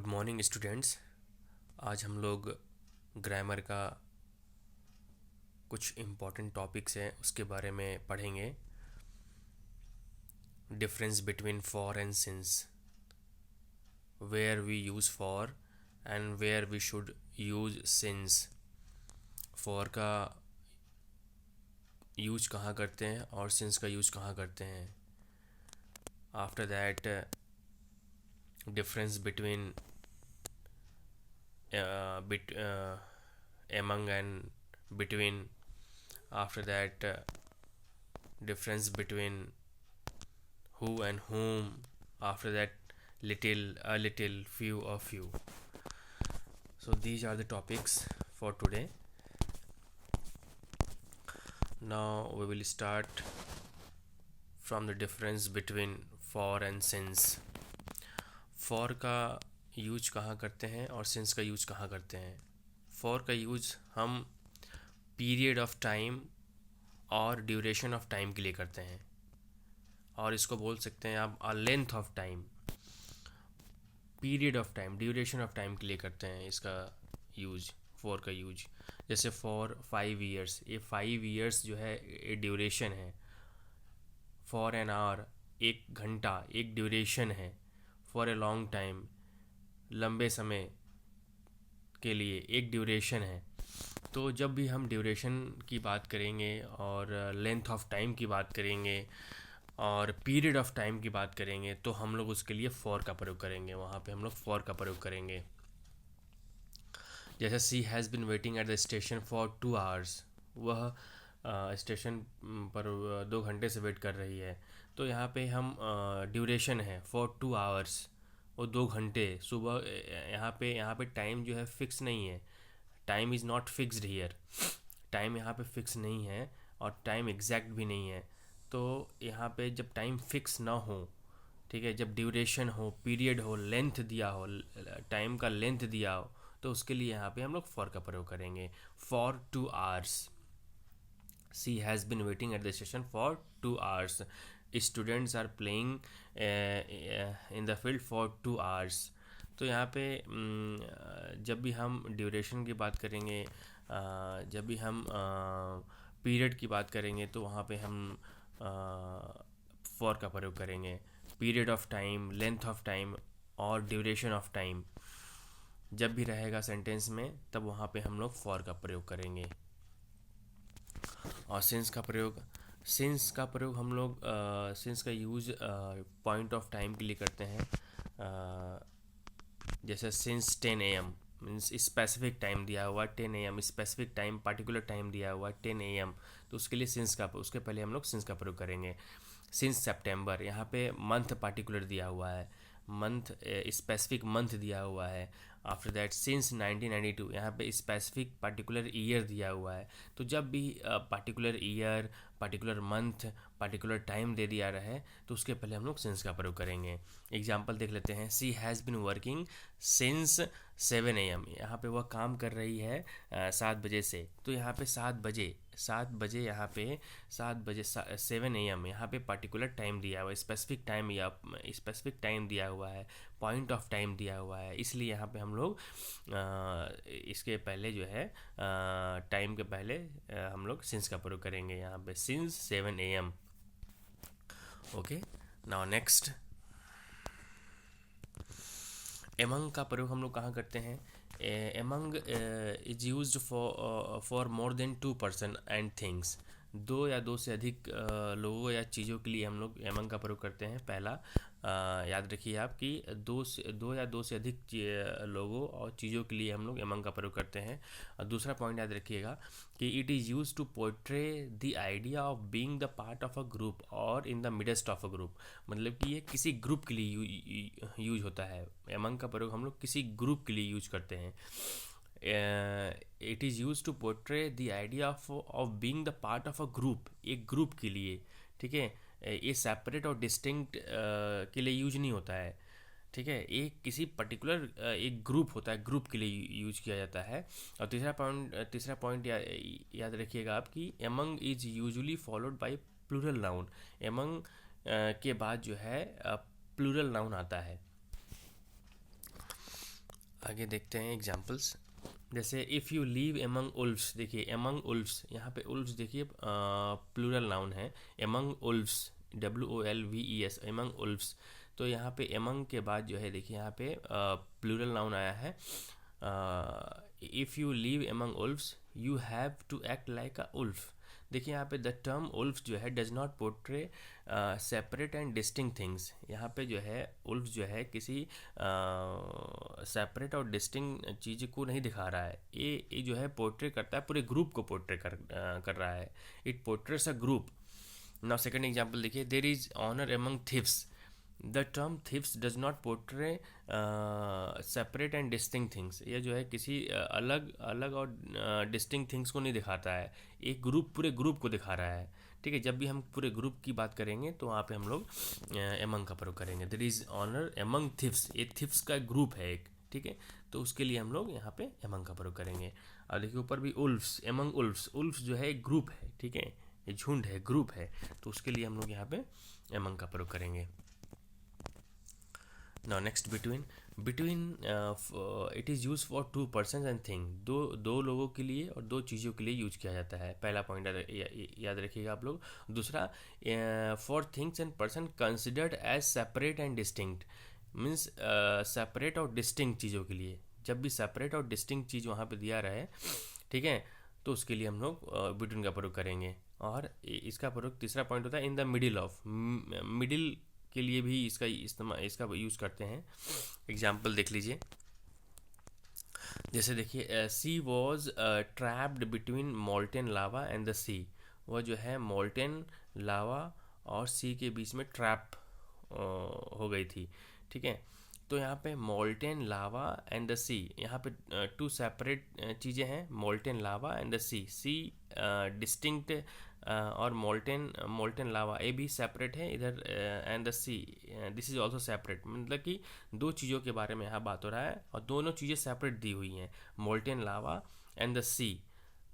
Good morning students. आज हम लोग ग्रामर का कुछ इम्पोर्टेंट टॉपिक्स हैं उसके बारे में पढ़ेंगे। Difference between for and since, where we use for and where we should use since. For का यूज कहाँ करते हैं और सिंस का यूज कहाँ करते हैं। After that difference between bit among and between. After that difference between who and whom. After that little, a little, few, a few. So these are the topics for today. Now we will start from the difference between for and since. for का use कहाँ करते हैं और since का use कहाँ करते हैं। for का यूज हम पीरियड ऑफ टाइम और ड्यूरेशन ऑफ टाइम के लिए करते हैं, और इसको बोल सकते हैं आप length of time, period of time, duration of time के लिए करते हैं इसका यूज, फॉर का यूज। जैसे फॉर 5 ईयर्स, ये 5 ईयर्स जो है ये ड्यूरेशन है। फॉर एन आवर, 1 घंटा एक ड्यूरेशन है। फॉर ए लॉन्ग टाइम, लंबे समय के लिए एक ड्यूरेशन है। तो जब भी हम ड्यूरेशन की बात करेंगे और लेंथ ऑफ टाइम की बात करेंगे और पीरियड ऑफ टाइम की बात करेंगे तो हम लोग उसके लिए फॉर का प्रयोग करेंगे, वहाँ पे हम लोग फॉर का प्रयोग करेंगे। जैसे she has been waiting at the station for 2 hours, वह स्टेशन पर 2 घंटे से वेट कर रही है। तो यहाँ पे हम ड्यूरेशन है फॉर 2 आवर्स, वो 2 घंटे सुबह। यहाँ पे टाइम जो है फिक्स नहीं है, time is not fixed here, time यहाँ पे फिक्स नहीं है और टाइम एग्जैक्ट भी नहीं है। तो यहाँ पे जब टाइम फिक्स ना हो, ठीक है, जब ड्यूरेशन हो, पीरियड हो, लेंथ दिया हो, टाइम का लेंथ दिया हो, तो उसके लिए यहाँ पे हम लोग फॉर का प्रयोग करेंगे। For 2 hours, she has been waiting at the station for 2 hours. Students are playing in the field for 2 hours. तो यहाँ पे जब भी हम ड्यूरेशन की बात करेंगे, जब भी हम पीरियड की बात करेंगे तो वहाँ पे हम फॉर का प्रयोग करेंगे। Period of time, length of time और ड्यूरेशन ऑफ टाइम जब भी रहेगा सेंटेंस में, तब वहाँ पे हम लोग फॉर का प्रयोग करेंगे। और सिंस का प्रयोग हम लोग सिंस का यूज़ पॉइंट ऑफ टाइम के लिए करते हैं। जैसे since 10 AM means specific time दिया हुआ 10 AM, specific time, particular time दिया हुआ 10 AM, तो उसके लिए उसके पहले हम लोग सिंस का प्रयोग करेंगे। सिंस सितंबर, यहाँ पे मंथ पार्टिकुलर दिया हुआ है, मंथ स्पेसिफिक मंथ दिया हुआ है। आफ्टर दैट सिंस 1992, यहाँ पे स्पेसिफिक पार्टिकुलर ईयर दिया हुआ है। तो जब भी particular year, particular month, particular time दे दिया रहा है तो उसके पहले हम लोग सिंस का प्रयोग करेंगे। एग्जाम्पल देख लेते हैं। She has been working since 7 AM, यहाँ पे वह काम कर रही है 7 बजे से। तो यहाँ पे 7 बजे यहाँ पे 7 बजे 7 AM, यहाँ पे पार्टिकुलर टाइम दिया हुआ है, स्पेसिफिक टाइम या स्पेसिफिक टाइम दिया हुआ है, पॉइंट ऑफ टाइम दिया हुआ है, इसलिए यहाँ पे हम लोग इसके पहले जो है टाइम के पहले हम लोग सिंस का प्रयोग करेंगे, यहाँ पे since 7 AM। Okay, now next, among का प्रयोग हम लोग कहाँ करते हैं। Among is used for more than 2 person and things, 2 या 2 से अधिक लोगों या चीज़ों के लिए हम लोग एमंग का प्रयोग करते हैं। पहला याद रखिए आप कि 2 या 2 से अधिक लोगों और चीज़ों के लिए हम लोग एमंग का प्रयोग करते हैं। और दूसरा पॉइंट याद रखिएगा कि it is use to portray the idea of being the part of a group और in the midst of a group, मतलब कि ये किसी ग्रुप के लिए यूज होता है। एमंग का प्रयोग हम लोग किसी ग्रुप के लिए यूज करते हैं। It is use to portray the idea of being the part of a group, एक ग्रुप के लिए, ठीक है। ये सेपरेट और डिस्टिंक्ट के लिए यूज नहीं होता है, ठीक है। एक किसी पर्टिकुलर एक ग्रुप होता है, ग्रुप के लिए यूज किया जाता है। और तीसरा पॉइंट याद रखिएगा आप कि among is usually followed by plural noun. Among के बाद जो है प्लूरल नाउन आता है। आगे देखते हैं एग्जाम्पल्स। जैसे if you live among wolves, देखिए एमंग उल्फ्स, यहाँ पे उल्फ्स देखिए प्लूरल नाउन है। Among wolves, WOLVES, among wolves. तो यहाँ पे एमंग के बाद जो है देखिए यहाँ पे प्लूरल नाउन आया है। If you live among wolves you have to act like a wolf. देखिए यहाँ पे द टर्म उल्फ जो है does not portray separate and distinct things. यहाँ पे जो है उल्फ जो है किसी सेपरेट और डिस्टिंक्ट चीज़ को नहीं दिखा रहा है। ये जो है पोर्ट्रे करता है, पूरे ग्रुप को पोर्ट्रे कर रहा है। It portrays a group. Now second example देखिए, there is honour among thieves. The term thieves does not portray separate and distinct things. ये जो है किसी अलग अलग और डिस्टिंक्ट थिंग्स को नहीं दिखाता है, एक ग्रुप, पूरे ग्रुप को दिखा रहा है। ठीक है, जब भी हम पूरे ग्रुप की बात करेंगे तो वहाँ पे हम लोग एमंग का प्रयोग करेंगे। देयर इज ऑनर एमंग थिफ्स, ये थिफ्स का ग्रुप है एक। ठीक है, तो उसके लिए हम लोग यहाँ पे एमंग का प्रयोग करेंगे। और देखिए ऊपर भी उल्फ्स, एमंग उल्फ्स, उल्फ्स जो है एक ग्रुप है। ठीक है, ये झुंड है, ग्रुप है, तो उसके लिए हम लोग यहाँ पे एमंग का प्रयोग करेंगे। Now next between. Between it is use for two person and thing. दो लोगों के लिए और दो चीज़ों के लिए यूज किया जाता है। पहला पॉइंट याद रखिएगा आप लोग। दूसरा, for things and person considered as separate and distinct, means separate और डिस्टिंक्ट चीज़ों के लिए। जब भी सेपरेट और डिस्टिंक्ट चीज़ वहाँ पे दिया रहे, ठीक है, तो उसके लिए हम लोग बिटवीन का प्रयोग करेंगे। और इसका प्रयोग तीसरा पॉइंट होता है in the middle of. Middle के लिए भी इसका यूज़ करते हैं। एग्जाम्पल देख लीजिए। जैसे देखिए, she was trapped between molten lava and the sea. वह जो है मोल्टेन लावा और सी के बीच में ट्रैप हो गई थी। ठीक है, तो यहाँ पे molten lava and the sea, यहाँ पे टू सेपरेट चीज़ें हैं, molten lava and the sea. Sea distinct और मोल्टेन लावा ये भी सेपरेट है इधर, and the sea this is also separate. मतलब कि दो चीज़ों के बारे में यहाँ बात हो रहा है और दोनों चीज़ें सेपरेट दी हुई हैं। मोल्टेन लावा एंड द सी,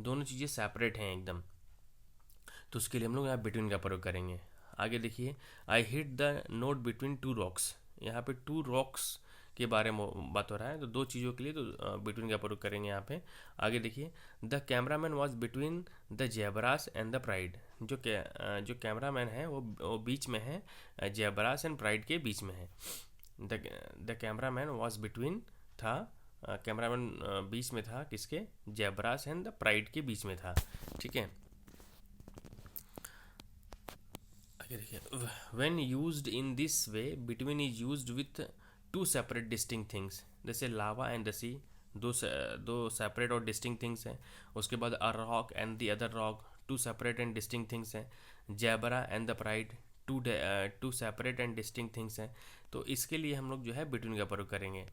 दोनों चीज़ें सेपरेट हैं एकदम, तो उसके लिए हम लोग यहाँ बिटवीन का प्रयोग करेंगे। आगे देखिए, I hit the note between two rocks. यहाँ पे टू रॉक्स के बारे में बात हो रहा है, तो दो चीज़ों के लिए तो बिटवीन का प्रयोग करेंगे यहाँ पे। आगे देखिए, the cameraman was between the zebras and the pride. जो कैमरामैन है वो बीच में है, जेबरास एंड प्राइड के बीच में है। द कैमरामैन वॉज बिटवीन था, कैमरामैन बीच में था, किसके? जेबरास एंड द प्राइड के बीच में था। ठीक है, आगे देखिए, when used in this way between is used with to separate distinct things. जैसे लावा एंड द सी, दो सेपरेट और डिस्टिंक्ट थिंग्स हैं। उसके बाद a rock and the other rock, two separate and distinct things हैं। Zebra and the pride, two separate and distinct things हैं। तो इसके लिए हम लोग जो है बिटवीन का प्रयोग करेंगे।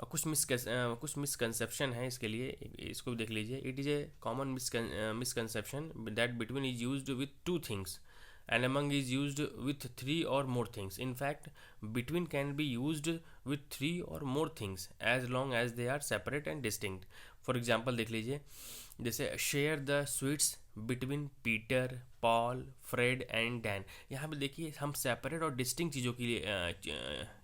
और कुछ मिसकंसेप्शन है इसके लिए, इसको भी देख लीजिए। It is a common misconception that between is used with two things and among is used with three or more things. In fact, between can be used with three or more things as long as they are separate and distinct. For example देख लीजिए, जैसे share the sweets between Peter, Paul, Fred and Dan। यहाँ पे देखिए हम separate और distinct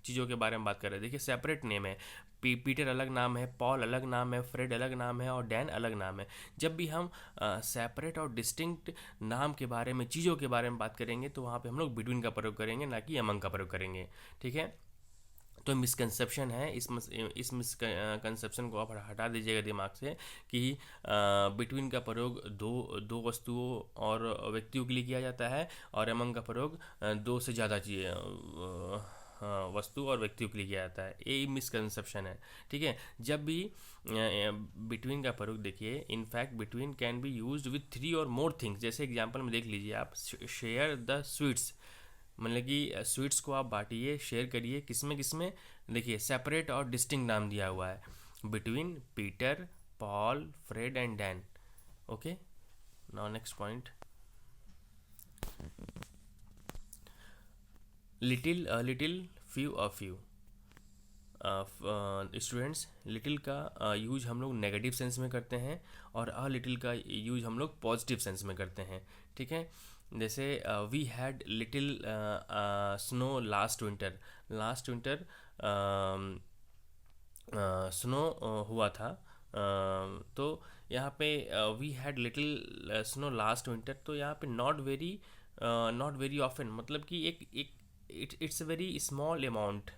चीज़ों के बारे में बात कर रहे हैं। देखिए सेपरेट नेम है, पीटर अलग नाम है, पॉल अलग नाम है, फ्रेड अलग नाम है और डैन अलग नाम है। जब भी हम सेपरेट और डिस्टिंक्ट नाम के बारे में, चीज़ों के बारे में बात करेंगे तो वहाँ पे हम लोग बिटवीन का प्रयोग करेंगे, ना कि अमंग का प्रयोग करेंगे। ठीक है, तो मिसकंसेप्शन है, इस मिसकंसेप्शन को आप हटा दीजिएगा दिमाग से कि बिटवीन का प्रयोग दो वस्तुओं और व्यक्तियों के लिए किया जाता है और अमंग का प्रयोग दो से ज़्यादा वस्तु और व्यक्तियों के लिए किया जाता है। ये मिसकंसेप्शन है। ठीक है, जब भी बिटवीन का प्रयोग देखिए, in fact between can be used with three और मोर थिंग्स। जैसे एग्जांपल में देख लीजिए आप, शेयर द स्वीट्स, मतलब कि स्वीट्स को आप बांटिए, शेयर करिए, किसमें देखिए सेपरेट और डिस्टिंक्ट नाम दिया हुआ है, between Peter, Paul, Fred and Dan. Okay, now next point, little few a few. Students, little का यूज हम लोग नेगेटिव सेंस में करते हैं और अ लिटिल का यूज हम लोग पॉजिटिव सेंस में करते हैं। ठीक है, जैसे we had little snow last winter. Last winter snow हुआ था। तो यहाँ पे we had little snow last winter, तो यहाँ पे नॉट वेरी ऑफन, मतलब कि एक एक it's a very small amount.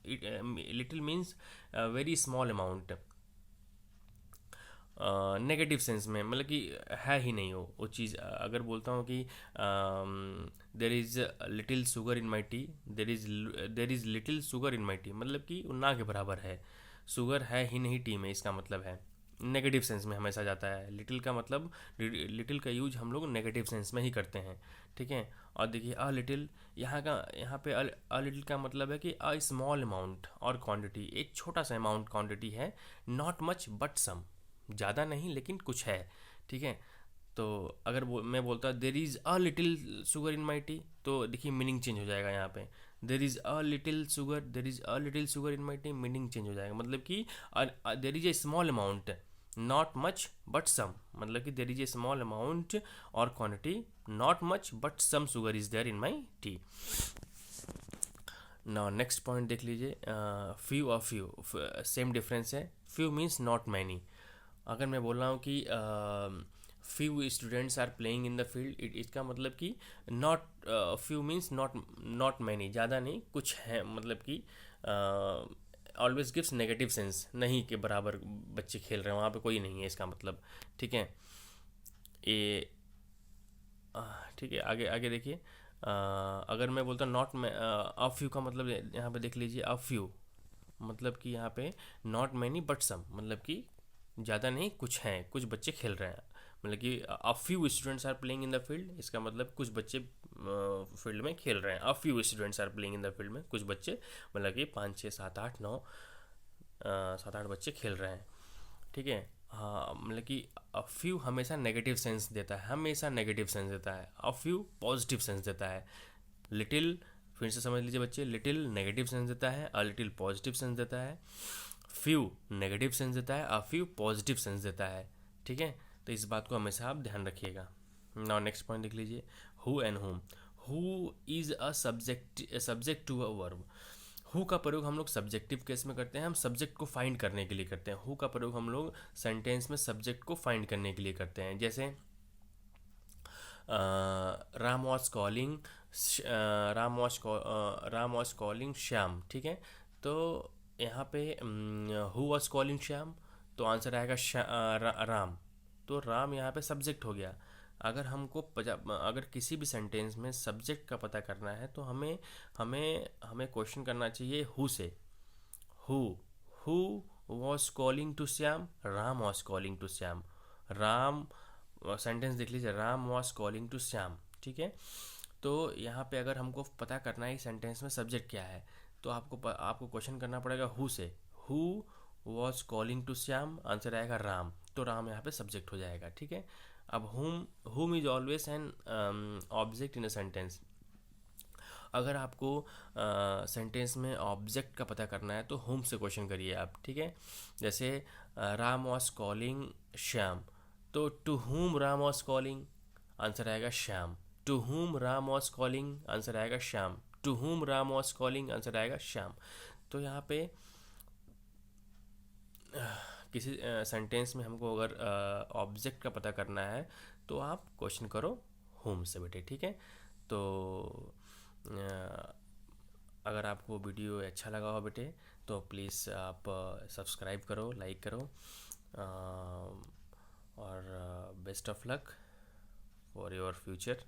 Little means very small amount, negative sense में, मतलब कि है ही नहीं वो चीज़। अगर बोलता हूँ कि there is little sugar in my T, there is little sugar in my T, मतलब कि वो ना के बराबर है, शुगर है ही नहीं टी में, इसका मतलब है नेगेटिव सेंस में हमेशा जाता है। लिटिल का मतलब, लिटिल का यूज हम लोग नेगेटिव सेंस में ही करते हैं, ठीक है। और देखिए अ लिटिल, यहाँ पे अ लिटिल का मतलब है कि a small amount or quantity, एक छोटा सा अमाउंट क्वांटिटी है, नॉट मच बट सम, ज़्यादा नहीं लेकिन कुछ है, ठीक है। तो अगर मैं बोलता there is a little sugar in my tea, तो देखिए मीनिंग चेंज हो जाएगा यहाँ पे। There is a little sugar, there is a little sugar in my tea, meaning change हो जाएगा, मतलब कि there is a small amount, not much but some, मतलब कि there is a small amount or quantity, not much but some sugar is there in my tea. Now next point देख लीजिए, few और few, same difference है। Few means not many. अगर मैं बोल रहा हूँ कि few students are playing in the field, इसका मतलब कि not, few means not many, ज़्यादा नहीं कुछ है, मतलब कि ऑलवेज गिव्स नेगेटिव सेंस, नहीं के बराबर बच्चे खेल रहे हैं, वहाँ पे कोई नहीं है, इसका मतलब, ठीक है। ये ठीक है, आगे आगे देखिए, अगर मैं बोलता नॉट, अ फ्यू का मतलब यहाँ पे देख लीजिए, अ फ्यू मतलब कि यहाँ पे नॉट मैनी बट सम, मतलब कि ज़्यादा नहीं कुछ हैं, कुछ बच्चे खेल रहे हैं, मतलब कि a few students are playing in the field, इसका मतलब कुछ बच्चे फील्ड में खेल रहे हैं। A few students are playing in the field में कुछ बच्चे, मतलब कि 5 6 7 8 9 7 8 बच्चे खेल रहे हैं, ठीक है। हाँ, मतलब कि अ फ्यू हमेशा नेगेटिव सेंस देता है, हमेशा नेगेटिव सेंस देता है। अ फ्यू पॉजिटिव सेंस देता है। लिटिल, फिर से समझ लीजिए बच्चे, लिटिल नेगेटिव सेंस देता है, अ लिटिल पॉजिटिव सेंस देता है। फ्यू नेगेटिव सेंस देता है, अ फ्यू पॉजिटिव सेंस देता है, ठीक है। तो इस बात को हमेशा आप ध्यान रखिएगा। नाउ नेक्स्ट पॉइंट देख लीजिए, who and whom. Who is a subject to a verb. Who का प्रयोग हम लोग सब्जेक्टिव केस में करते हैं, हम सब्जेक्ट को फाइंड करने के लिए करते हैं। हु का प्रयोग हम लोग सेंटेंस में सब्जेक्ट को फाइंड करने के लिए करते हैं, जैसे Ram was calling, Ram was calling Shyam, ठीक है। तो यहाँ पे हु वॉज कॉलिंग श्याम, तो आंसर आएगा राम। तो राम यहाँ पे सब्जेक्ट हो गया। अगर हमको अगर किसी भी सेंटेंस में सब्जेक्ट का पता करना है, तो हमें हमें हमें क्वेश्चन करना चाहिए हु से। Who who was calling to Shyam, Ram was calling to Shyam. Ram, sentence देख लीजिए, Ram was calling to Shyam, ठीक है। तो यहाँ पे अगर हमको पता करना है सेंटेंस में सब्जेक्ट क्या है, तो आपको क्वेश्चन करना पड़ेगा हु से। Who was calling to Shyam, answer आएगा राम, तो राम यहाँ पे सब्जेक्ट हो जाएगा, ठीक है। अब हुम is always an object in a sentence. अगर आपको सेंटेंस में ऑब्जेक्ट का पता करना है, तो होम से क्वेश्चन करिए आप, ठीक है। जैसे राम वॉज कॉलिंग श्याम, तो to whom Ram was calling, answer आएगा Shyam. To whom Ram was calling, answer आएगा Shyam. To whom Ram was calling, answer आएगा श्याम। तो यहाँ पे किसी सेंटेंस में हमको अगर ऑब्जेक्ट का पता करना है, तो आप क्वेश्चन करो होम से बेटे, ठीक है। तो अ, अगर आपको वीडियो अच्छा लगा हो बेटे, तो प्लीज़ आप सब्सक्राइब करो, लाइक करो, और best of luck for your future.